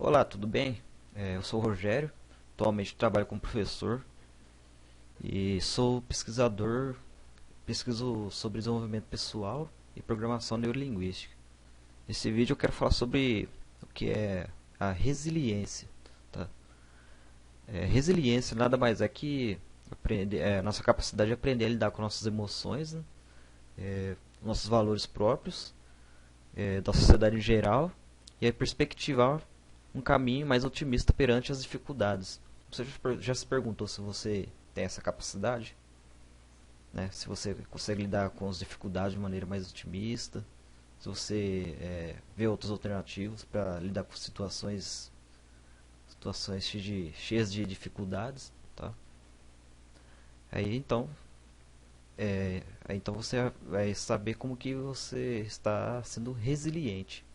Olá, tudo bem? Eu sou o Rogério, atualmente trabalho como professor e sou pesquisador, pesquiso sobre desenvolvimento pessoal e programação neurolinguística. Nesse vídeo eu quero falar sobre o que é a resiliência. Tá? Resiliência nada mais é que nossa capacidade de aprender a lidar com nossas emoções, né? Nossos valores próprios, da sociedade em geral e a perspectivar um caminho mais otimista perante as dificuldades. Você já se perguntou se você tem essa capacidade? Né? Se você consegue lidar com as dificuldades de maneira mais otimista? Se você vê outras alternativas para lidar com situações cheias de dificuldades? Tá? Aí então, aí então você vai saber como que você está sendo resiliente.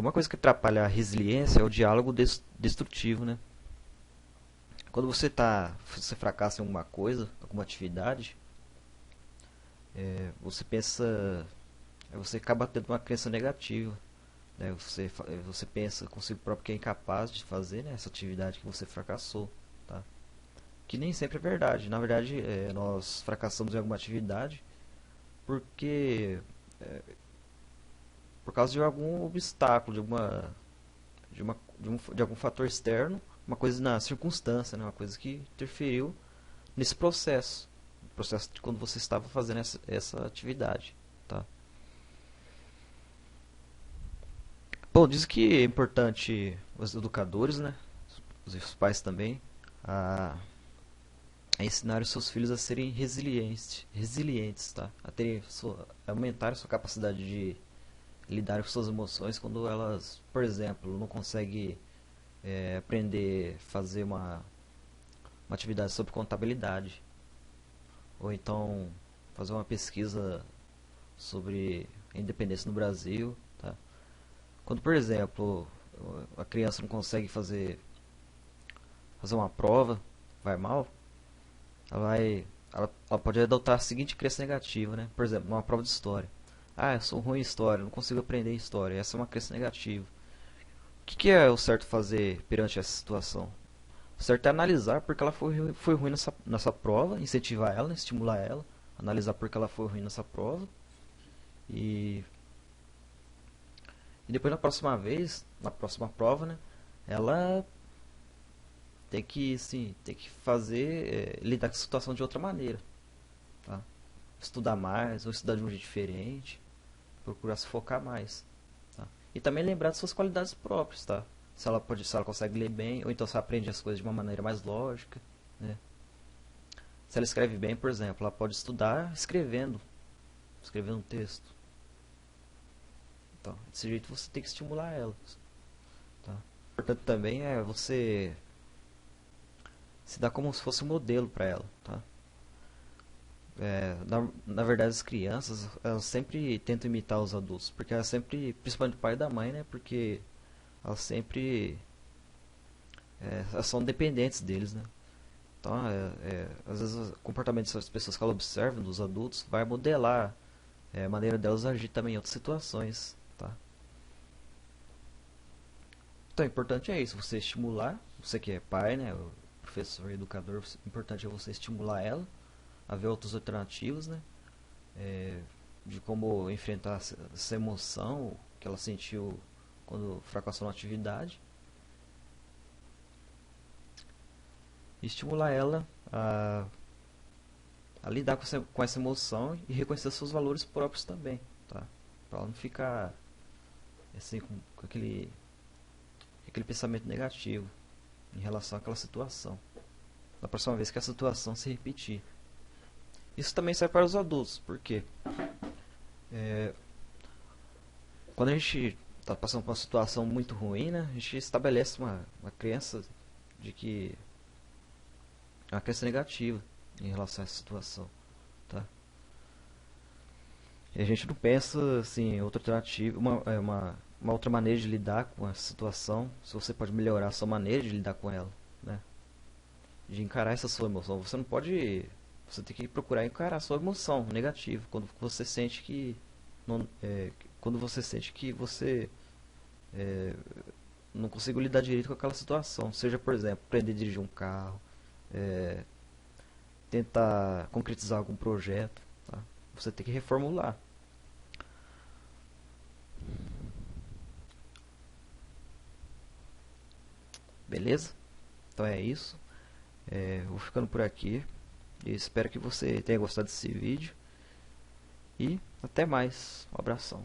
Uma coisa que atrapalha a resiliência é o diálogo destrutivo, né? Quando você fracassa em alguma coisa, alguma atividade, você pensa, você acaba tendo uma crença negativa, né? Você pensa consigo próprio que é incapaz de fazer, né, essa atividade que você fracassou, tá? Que nem sempre é verdade. Na verdade, nós fracassamos em alguma atividade porque por causa de algum obstáculo, de algum fator externo, uma coisa na circunstância, né? Uma coisa que interferiu nesse processo, no processo de quando você estava fazendo essa atividade, tá? Bom, diz que é importante os educadores, né, os pais também, a, a ensinar os seus filhos a serem resilientes, tá? A aumentar a sua capacidade de lidar com suas emoções quando elas, por exemplo, não conseguem aprender a fazer uma atividade sobre contabilidade, ou então fazer uma pesquisa sobre a independência no Brasil, tá? Quando, por exemplo, a criança não consegue fazer uma prova, vai mal, ela pode adotar a seguinte crença negativa, né? Por exemplo, numa prova de história. Ah, eu sou ruim em história, não consigo aprender história. Essa é uma crença negativa. O que é o certo fazer perante essa situação? O certo é analisar porque ela foi ruim nessa prova, incentivar ela, estimular ela, analisar porque ela foi ruim nessa prova e depois na próxima vez, na próxima prova, né, ela tem que fazer, lidar com a situação de outra maneira, tá? Estudar mais, ou estudar de um jeito diferente, procurar se focar mais, tá? E também lembrar de suas qualidades próprias, tá? Se ela consegue ler bem, ou então se ela aprende as coisas de uma maneira mais lógica, né? Se ela escreve bem, por exemplo, ela pode estudar escrevendo um texto. Então, desse jeito você tem que estimular ela, tá? Importante também é você se dar como se fosse um modelo para ela, tá? Na verdade, as crianças, elas sempre tentam imitar os adultos, porque elas sempre, principalmente o pai e da mãe, né? Porque elas sempre elas são dependentes deles, né? Então, às vezes, o comportamento dessas pessoas que ela observa dos adultos vai modelar a maneira delas agir também em outras situações, tá? Então, o importante é isso, você estimular, você que é pai, né? O professor, educador, o importante é você estimular ela a ver outras alternativas, né? De como enfrentar essa emoção que ela sentiu quando fracassou na atividade e estimular ela a lidar com essa emoção e reconhecer seus valores próprios também, tá? Para ela não ficar assim com aquele pensamento negativo em relação àquela situação. Da próxima vez que a situação se repetir. Isso também serve para os adultos, porque quando a gente está passando por uma situação muito ruim, né, a gente estabelece uma crença de que é uma crença negativa em relação a essa situação, tá? E a gente não pensa assim, outra alternativa, uma outra maneira de lidar com essa situação, se você pode melhorar a sua maneira de lidar com ela, né? De encarar essa sua emoção. Você não pode, você tem que procurar encarar a sua emoção negativa quando você sente que não, quando você sente que você não consigo lidar direito com aquela situação. Seja, por exemplo, aprender a dirigir um carro, tentar concretizar algum projeto, tá? Você tem que reformular. Beleza? Então é isso. Vou ficando por aqui. E espero que você tenha gostado desse vídeo. E até mais. Um abração.